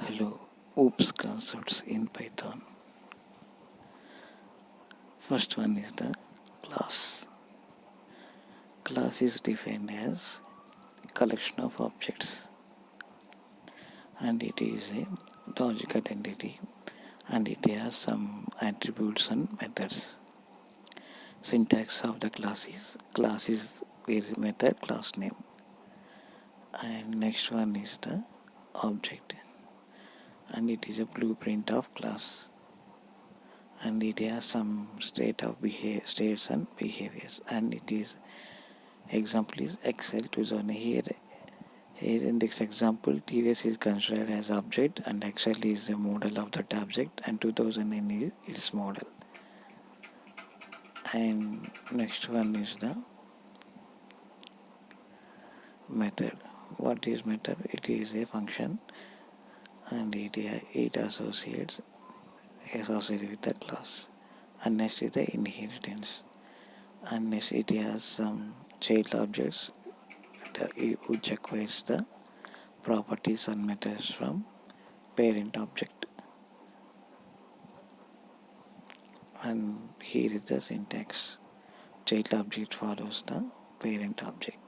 Hello, OOPS concepts in Python. First one is the class. Class is defined as a collection of objects and it is a logical entity and it has some attributes and methods. Syntax of the class is query method class name, and next one is the object and it is a blueprint of class and it has some states and behaviors, and it is example is Excel 2000. Here in this example, TVS is considered as object and Excel is the model of that object and 2009 is its model. And next one is the method. What is method? It is a function and it associates with the class. And next is the inheritance. And next it has some child objects which acquires the properties and methods from parent object. And here is the syntax. Child object follows the parent object.